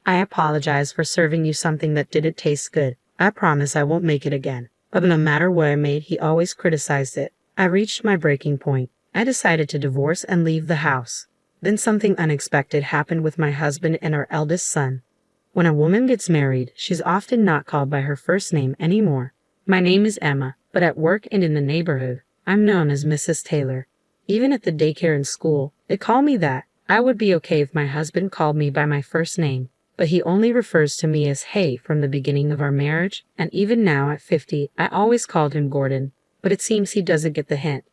I apologize for serving you something that didn't taste good. I promise I won't make it again. But no matter what I made, he always criticized it. I reached my breaking point. I decided to divorce and leave the house. Then something unexpected happened with my husband and our eldest son. When a woman gets married, she's often not called by her first name anymore. My name is Emma, but at work and in the neighborhood, I'm known as Mrs. Taylor. Even at the daycare and school, they call me that. I would be okay if my husband called me by my first name, but he only refers to me as Hay from the beginning of our marriage, and even now at 50, I always called him Gordon, but it seems he doesn't get the hint.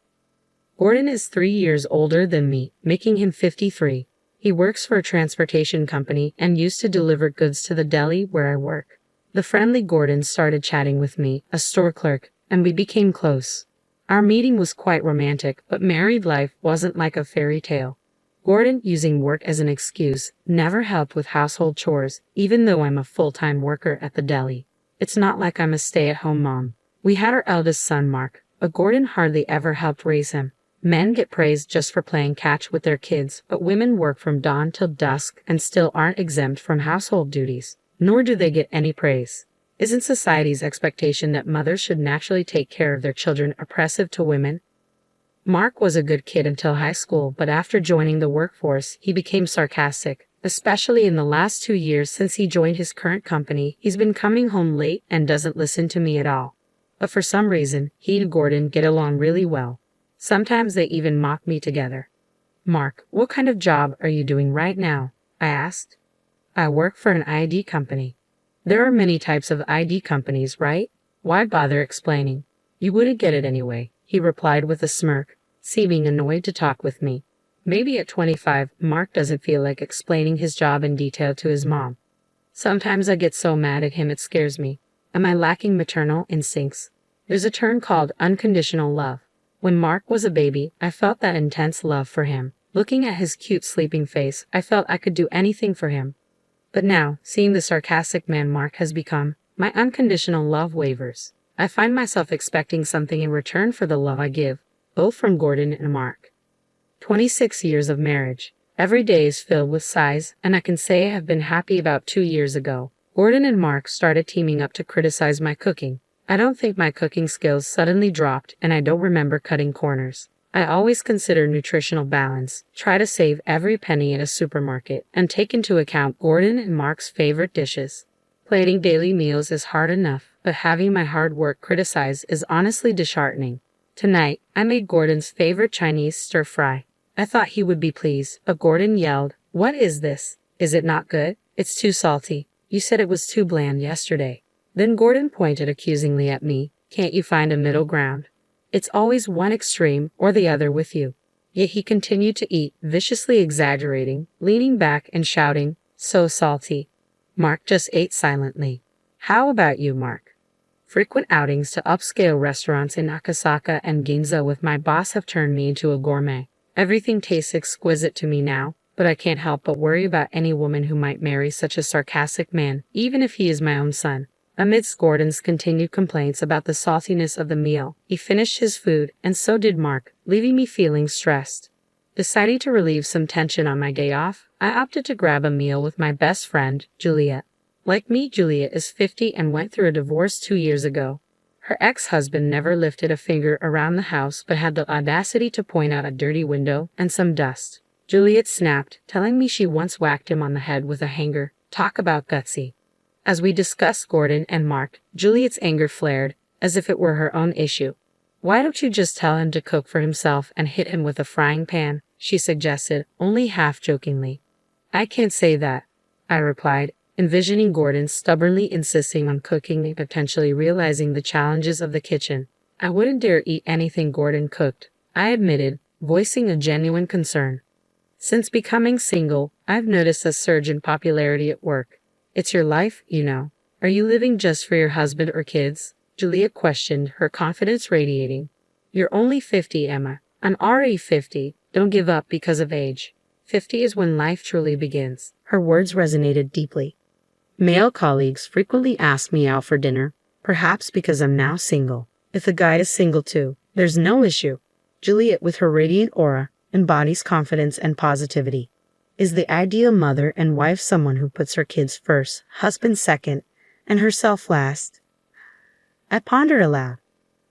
Gordon is 3 years older than me, making him 53. He works for a transportation company and used to deliver goods to the deli where I work. The friendly Gordon started chatting with me, a store clerk, and we became close. Our meeting was quite romantic, but married life wasn't like a fairy tale. Gordon, using work as an excuse, never helped with household chores, even though I'm a full-time worker at the deli. It's not like I'm a stay-at-home mom. We had our eldest son, Mark, but Gordon hardly ever helped raise him. Men get praised just for playing catch with their kids, but women work from dawn till dusk and still aren't exempt from household duties, nor do they get any praise. Isn't society's expectation that mothers should naturally take care of their children oppressive to women? Mark was a good kid until high school, but after joining the workforce, he became sarcastic. Especially in the last 2 years since he joined his current company, he's been coming home late and doesn't listen to me at all. But for some reason, he and Gordon get along really well. Sometimes they even mock me together. Mark, what kind of job are you doing right now? I asked. I work for an ID company. There are many types of ID companies, right? Why bother explaining? You wouldn't get it anyway, he replied with a smirk, seeming annoyed to talk with me. Maybe at 25, Mark doesn't feel like explaining his job in detail to his mom. Sometimes I get so mad at him it scares me. Am I lacking maternal instincts? There's a term called unconditional love. When Mark was a baby, I felt that intense love for him. Looking at his cute sleeping face, I felt I could do anything for him. But now, seeing the sarcastic man Mark has become, my unconditional love wavers. I find myself expecting something in return for the love I give, both from Gordon and Mark. 26 years of marriage. Every day is filled with sighs, and I can say I have been happy about 2 years ago. Gordon and Mark started teaming up to criticize my cooking. I don't think my cooking skills suddenly dropped, and I don't remember cutting corners. I always consider nutritional balance, try to save every penny at a supermarket, and take into account Gordon and Mark's favorite dishes. Plating daily meals is hard enough, but having my hard work criticized is honestly disheartening. Tonight, I made Gordon's favorite Chinese stir-fry. I thought he would be pleased, but Gordon yelled, "What is this? Is it not good? It's too salty. You said it was too bland yesterday." Then Gordon pointed accusingly at me. Can't you find a middle ground? It's always one extreme or the other with you. Yet he continued to eat, viciously exaggerating, leaning back and shouting, "So salty." Mark just ate silently. How about you, Mark? Frequent outings to upscale restaurants in Akasaka and Ginza with my boss have turned me into a gourmet. Everything tastes exquisite to me now, but I can't help but worry about any woman who might marry such a sarcastic man, even if he is my own son. Amidst Gordon's continued complaints about the saltiness of the meal, he finished his food, and so did Mark, leaving me feeling stressed. Deciding to relieve some tension on my day off, I opted to grab a meal with my best friend, Juliet. Like me, Juliet is 50 and went through a divorce 2 years ago. Her ex-husband never lifted a finger around the house but had the audacity to point out a dirty window and some dust. Juliet snapped, telling me she once whacked him on the head with a hanger. Talk about gutsy. As we discussed Gordon and Mark, Juliet's anger flared, as if it were her own issue. "Why don't you just tell him to cook for himself and hit him with a frying pan?" she suggested, only half-jokingly. "I can't say that," I replied, envisioning Gordon stubbornly insisting on cooking and potentially realizing the challenges of the kitchen. "I wouldn't dare eat anything Gordon cooked," I admitted, voicing a genuine concern. Since becoming single, I've noticed a surge in popularity at work. "It's your life, you know. Are you living just for your husband or kids?" Juliet questioned, her confidence radiating. "You're only 50, Emma. I'm already 50. Don't give up because of age. 50 is when life truly begins." Her words resonated deeply. Male colleagues frequently ask me out for dinner, perhaps because I'm now single. If the guy is single too, there's no issue. Juliet, with her radiant aura, embodies confidence and positivity. Is the ideal mother and wife someone who puts her kids first, husband second, and herself last? I pondered aloud.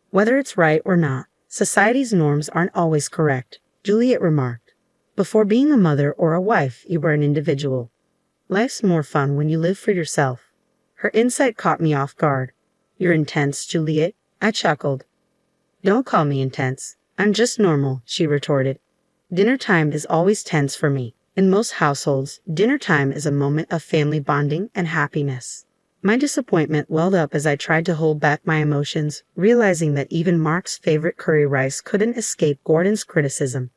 Whether it's right or not, society's norms aren't always correct, Juliet remarked. Before being a mother or a wife, you were an individual. Life's more fun when you live for yourself. Her insight caught me off guard. You're intense, Juliet, I chuckled. Don't call me intense. I'm just normal, she retorted. Dinner time is always tense for me. In most households, dinner time is a moment of family bonding and happiness. My disappointment welled up as I tried to hold back my emotions, realizing that even Mark's favorite curry rice couldn't escape Gordon's criticism.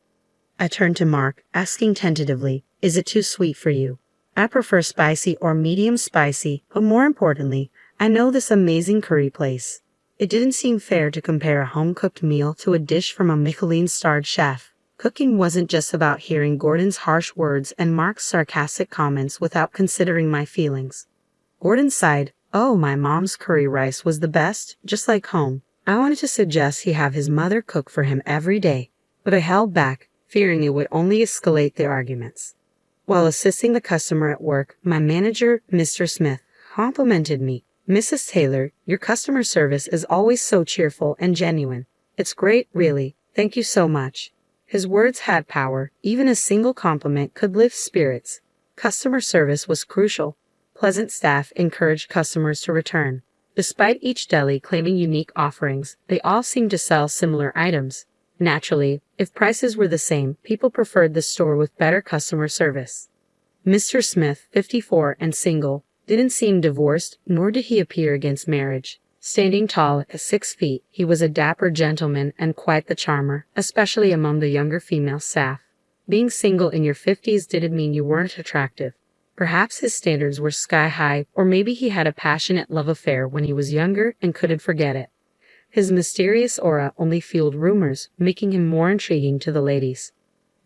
I turned to Mark, asking tentatively, "Is it too sweet for you?" I prefer spicy or medium spicy, but more importantly, I know this amazing curry place. It didn't seem fair to compare a home-cooked meal to a dish from a Michelin-starred chef. Cooking wasn't just about hearing Gordon's harsh words and Mark's sarcastic comments without considering my feelings. Gordon sighed. Oh, my mom's curry rice was the best, just like home. I wanted to suggest he have his mother cook for him every day, but I held back, fearing it would only escalate the arguments. While assisting the customer at work, my manager, Mr. Smith, complimented me. "Mrs. Taylor, your customer service is always so cheerful and genuine. It's great, really. Thank you so much." His words had power. Even a single compliment could lift spirits. Customer service was crucial. Pleasant staff encouraged customers to return. Despite each deli claiming unique offerings, they all seemed to sell similar items. Naturally, if prices were the same, people preferred the store with better customer service. Mr. Smith, 54 and single, didn't seem divorced, nor did he appear against marriage. Standing tall at 6 feet, he was a dapper gentleman and quite the charmer, especially among the younger female staff. Being single in your 50s didn't mean you weren't attractive. Perhaps his standards were sky high, or maybe he had a passionate love affair when he was younger and couldn't forget it. His mysterious aura only fueled rumors, making him more intriguing to the ladies.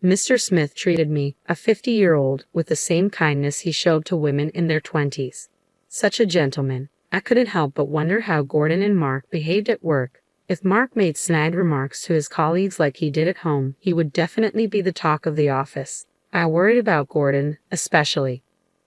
Mr. Smith treated me, a 50-year-old, with the same kindness he showed to women in their 20s. Such a gentleman. I couldn't help but wonder how Gordon and Mark behaved at work. If Mark made snide remarks to his colleagues like he did at home, he would definitely be the talk of the office. I worried about Gordon, especially.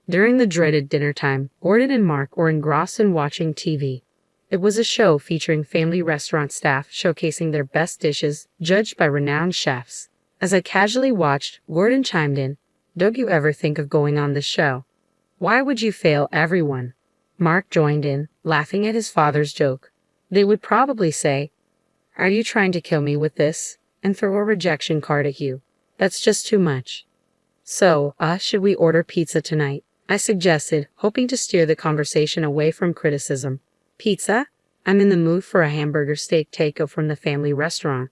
During the dreaded dinner time, Gordon and Mark were engrossed in watching TV. It was a show featuring family restaurant staff showcasing their best dishes, judged by renowned chefs. As I casually watched, Gordon chimed in, "Don't you ever think of going on this show? Why would you fail everyone?" Mark joined in, laughing at his father's joke. "They would probably say, 'Are you trying to kill me with this?' and throw a rejection card at you. That's just too much." "So, should we order pizza tonight?" I suggested, hoping to steer the conversation away from criticism. "Pizza? I'm in the mood for a hamburger steak taco from the family restaurant."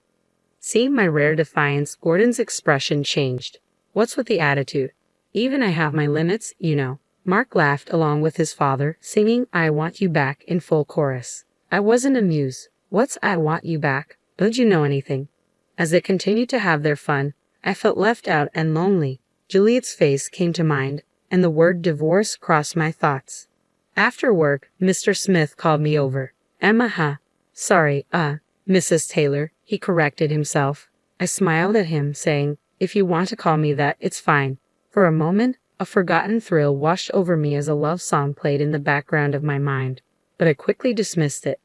Seeing my rare defiance, Gordon's expression changed. "What's with the attitude? Even I have my limits, you know." Mark laughed along with his father, singing "I Want You Back" in full chorus. I wasn't amused. What's "I Want You Back"? Don't you know anything? As they continued to have their fun, I felt left out and lonely. Juliet's face came to mind, and the word divorce crossed my thoughts. After work, Mr. Smith called me over. "Emma, sorry, Mrs. Taylor," he corrected himself. I smiled at him, saying, "If you want to call me that, it's fine." For a moment, a forgotten thrill washed over me as a love song played in the background of my mind, but I quickly dismissed it.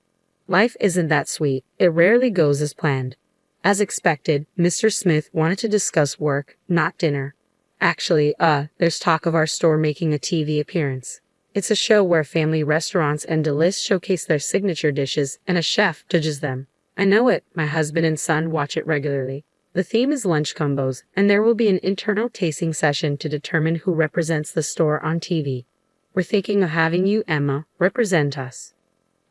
Life isn't that sweet. It rarely goes as planned. As expected, Mr. Smith wanted to discuss work, not dinner. "Actually, there's talk of our store making a TV appearance. It's a show where family restaurants and delis showcase their signature dishes and a chef judges them." "I know it. My husband and son watch it regularly. The theme is lunch combos, and there will be an internal tasting session to determine who represents the store on TV. We're thinking of having you, Emma, represent us."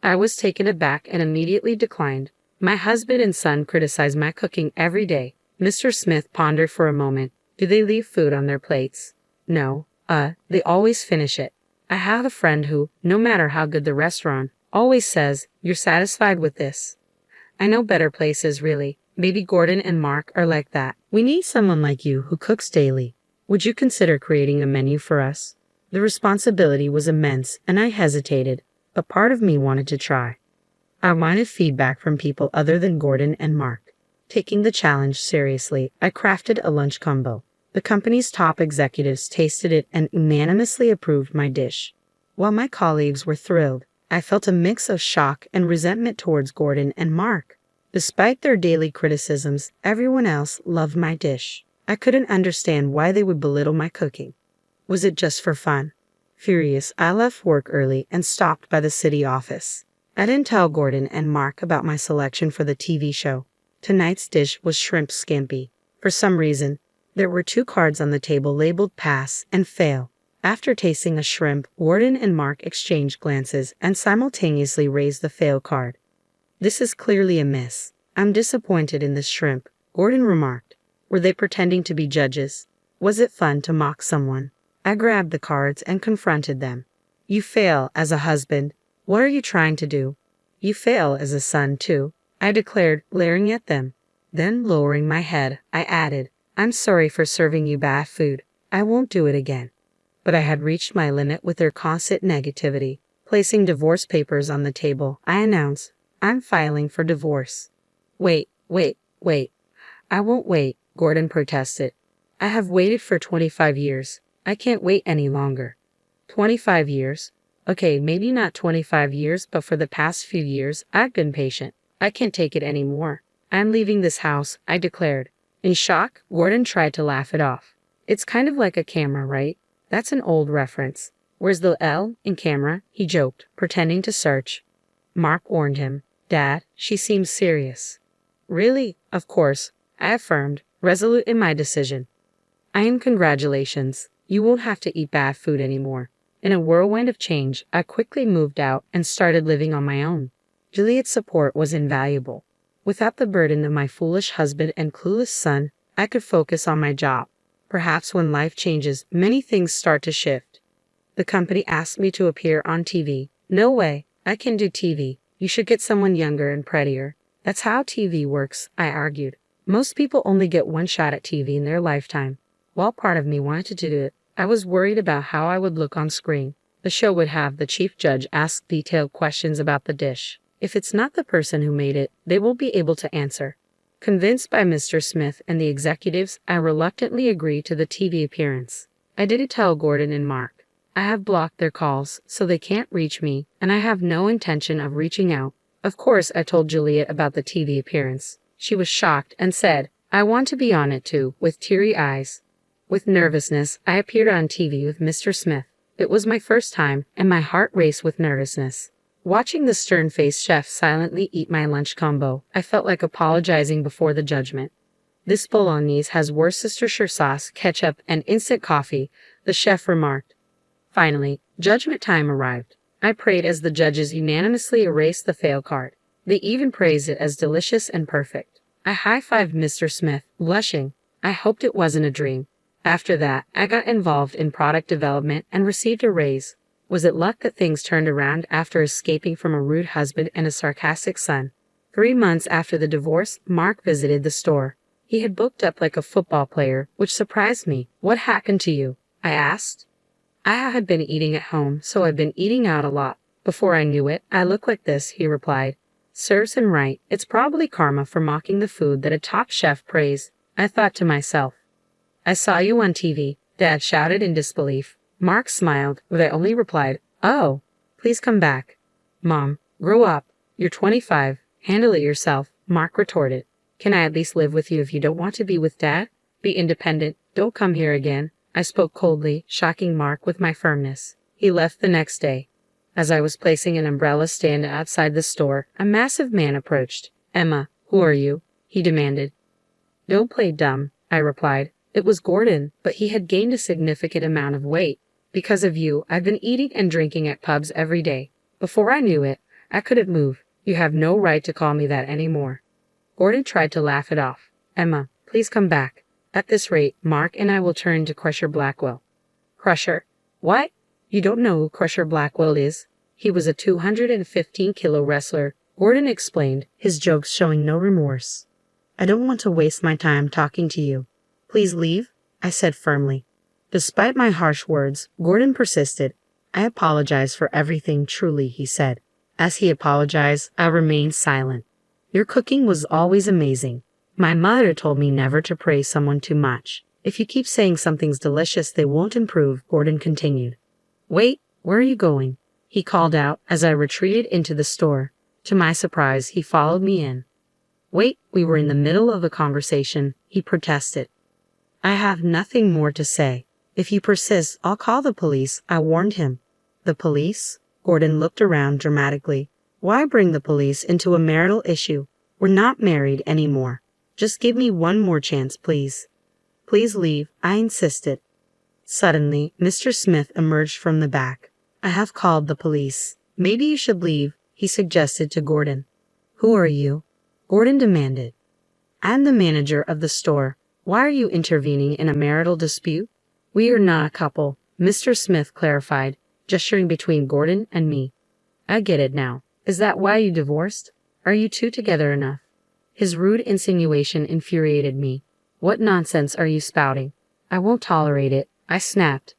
I was taken aback and immediately declined. My husband and son criticize my cooking every day. Mr. Smith pondered for a moment. "Do they leave food on their plates?" "No, they always finish it. I have a friend who, no matter how good the restaurant, always says, 'You're satisfied with this?' I know better places, really. Maybe Gordon and Mark are like that." "We need someone like you who cooks daily. Would you consider creating a menu for us?" The responsibility was immense, and I hesitated, but part of me wanted to try. I wanted feedback from people other than Gordon and Mark. Taking the challenge seriously, I crafted a lunch combo. The company's top executives tasted it and unanimously approved my dish. While my colleagues were thrilled, I felt a mix of shock and resentment towards Gordon and Mark. Despite their daily criticisms, everyone else loved my dish. I couldn't understand why they would belittle my cooking. Was it just for fun? Furious, I left work early and stopped by the city office. I didn't tell Gordon and Mark about my selection for the TV show. Tonight's dish was shrimp scampi. For some reason, there were 2 cards on the table labeled pass and fail. After tasting a shrimp, Gordon and Mark exchanged glances and simultaneously raised the fail card. This is clearly a miss. I'm disappointed in this shrimp, Gordon remarked. Were they pretending to be judges? Was it fun to mock someone? I grabbed the cards and confronted them. You fail as a husband. What are you trying to do? You fail as a son, too, I declared, glaring at them. Then, lowering my head, I added, I'm sorry for serving you bad food. I won't do it again. But I had reached my limit with their constant negativity. Placing divorce papers on the table, I announced, I'm filing for divorce. Wait. I won't wait, Gordon protested. I have waited for 25 years. I can't wait any longer. 25 years? Okay, maybe not 25 years, but for the past few years, I've been patient. I can't take it anymore. I'm leaving this house, I declared. In shock, Gordon tried to laugh it off. It's kind of like a camera, right? That's an old reference. Where's the L in camera? He joked, pretending to search. Mark warned him. Dad, she seems serious. Really? Of course, I affirmed, resolute in my decision. Congratulations. You won't have to eat bad food anymore. In a whirlwind of change, I quickly moved out and started living on my own. Juliet's support was invaluable. Without the burden of my foolish husband and clueless son, I could focus on my job. Perhaps when life changes, many things start to shift. The company asked me to appear on TV. No way, I can do TV. You should get someone younger and prettier. That's how TV works, I argued. Most people only get one shot at TV in their lifetime. While part of me wanted to do it, I was worried about how I would look on screen. The show would have the chief judge ask detailed questions about the dish. If it's not the person who made it, they won't be able to answer. Convinced by Mr. Smith and the executives, I reluctantly agreed to the TV appearance. I didn't tell Gordon and Mark. I have blocked their calls, so they can't reach me, and I have no intention of reaching out. Of course, I told Juliet about the TV appearance. She was shocked and said, I want to be on it too, with teary eyes. With nervousness, I appeared on TV with Mr. Smith. It was my first time, and my heart raced with nervousness. Watching the stern-faced chef silently eat my lunch combo, I felt like apologizing before the judgment. This bolognese has Worcestershire sauce, ketchup, and instant coffee, the chef remarked. Finally, judgment time arrived. I prayed as the judges unanimously erased the fail card. They even praised it as delicious and perfect. I high-fived Mr. Smith, blushing. I hoped it wasn't a dream. After that, I got involved in product development and received a raise. Was it luck that things turned around after escaping from a rude husband and a sarcastic son? 3 months after the divorce, Mark visited the store. He had booked up like a football player, which surprised me. What happened to you? I asked. I had been eating at home, so I'd been eating out a lot. Before I knew it, I looked like this, he replied. Serves him right. It's probably karma for mocking the food that a top chef praised. I thought to myself. I saw you on TV, Dad shouted in disbelief. Mark smiled, but I only replied, Oh, please come back. Mom, grow up. You're 25. Handle it yourself, Mark retorted. Can I at least live with you if you don't want to be with Dad? Be independent. Don't come here again. I spoke coldly, shocking Mark with my firmness. He left the next day. As I was placing an umbrella stand outside the store, a massive man approached. Emma, who are you? He demanded. Don't play dumb, I replied. It was Gordon, but he had gained a significant amount of weight. Because of you, I've been eating and drinking at pubs every day. Before I knew it, I couldn't move. You have no right to call me that anymore. Gordon tried to laugh it off. Emma, please come back. At this rate, Mark and I will turn to Crusher Blackwell. Crusher? What? You don't know who Crusher Blackwell is? He was a 215-kilo wrestler, Gordon explained, his jokes showing no remorse. I don't want to waste my time talking to you. Please leave, I said firmly. Despite my harsh words, Gordon persisted. I apologize for everything, truly, he said. As he apologized, I remained silent. Your cooking was always amazing. My mother told me never to praise someone too much. If you keep saying something's delicious, they won't improve, Gordon continued. Wait, where are you going? He called out as I retreated into the store. To my surprise, he followed me in. Wait, we were in the middle of a conversation, he protested. I have nothing more to say. If you persist, I'll call the police, I warned him. The police? Gordon looked around dramatically. Why bring the police into a marital issue? We're not married anymore. Just give me one more chance, please. Please leave, I insisted. Suddenly, Mr. Smith emerged from the back. I have called the police. Maybe you should leave, he suggested to Gordon. Who are you? Gordon demanded. I'm the manager of the store. Why are you intervening in a marital dispute? We are not a couple, Mr. Smith clarified, gesturing between Gordon and me. I get it now. Is that why you divorced? Are you two together enough? His rude insinuation infuriated me. What nonsense are you spouting? I won't tolerate it, I snapped.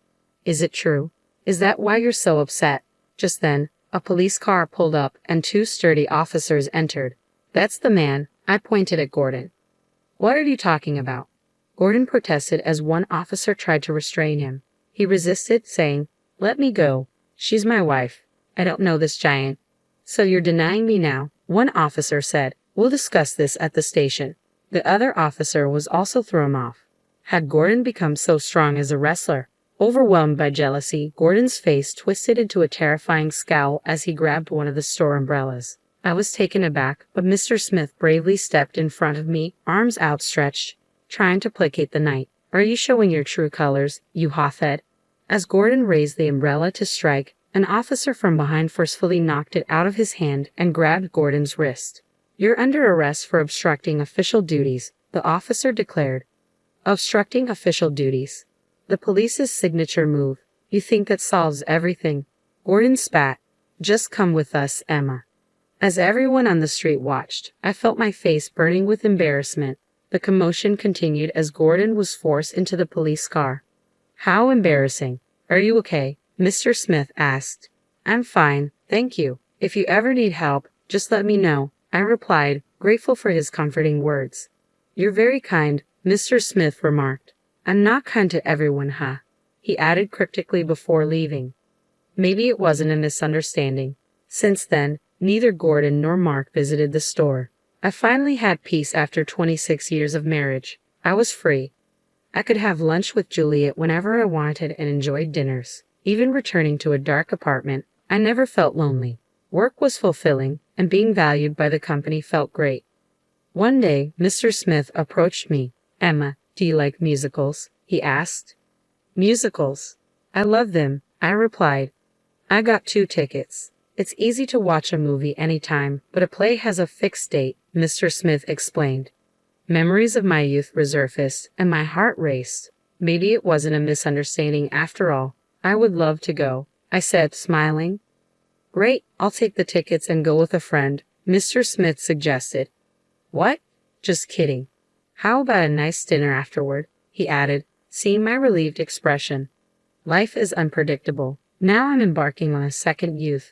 Is it true? Is that why you're so upset? Just then, a police car pulled up and two sturdy officers entered. That's the man, I pointed at Gordon. What are you talking about? Gordon protested as one officer tried to restrain him. He resisted, saying, Let me go. She's my wife. I don't know this giant. So you're denying me now, one officer said. We'll discuss this at the station. The other officer was also thrown off. Had Gordon become so strong as a wrestler? Overwhelmed by jealousy, Gordon's face twisted into a terrifying scowl as he grabbed one of the store umbrellas. I was taken aback, but Mr. Smith bravely stepped in front of me, arms outstretched, trying to placate the knight. Are you showing your true colors, you hothead? As Gordon raised the umbrella to strike, an officer from behind forcefully knocked it out of his hand and grabbed Gordon's wrist. You're under arrest for obstructing official duties, the officer declared. Obstructing official duties. The police's signature move. You think that solves everything? Gordon spat. Just come with us, Emma. As everyone on the street watched, I felt my face burning with embarrassment. The commotion continued as Gordon was forced into the police car. How embarrassing. Are you okay? Mr. Smith asked. I'm fine, thank you. If you ever need help, just let me know, I replied, grateful for his comforting words. You're very kind, Mr. Smith remarked. I'm not kind to everyone, huh? He added cryptically before leaving. Maybe it wasn't a misunderstanding. Since then, neither Gordon nor Mark visited the store. I finally had peace after 26 years of marriage. I was free. I could have lunch with Juliet whenever I wanted and enjoyed dinners. Even returning to a dark apartment, I never felt lonely. Work was fulfilling, and being valued by the company felt great. One day, Mr. Smith approached me. Emma, do you like musicals? He asked. Musicals? I love them, I replied. I got 2 tickets. It's easy to watch a movie anytime, but a play has a fixed date, Mr. Smith explained. Memories of my youth resurfaced, and my heart raced. Maybe it wasn't a misunderstanding after all. I would love to go, I said, smiling. Great, I'll take the tickets and go with a friend, Mr. Smith suggested. What? Just kidding. How about a nice dinner afterward? He added, seeing my relieved expression. Life is unpredictable. Now I'm embarking on a second youth.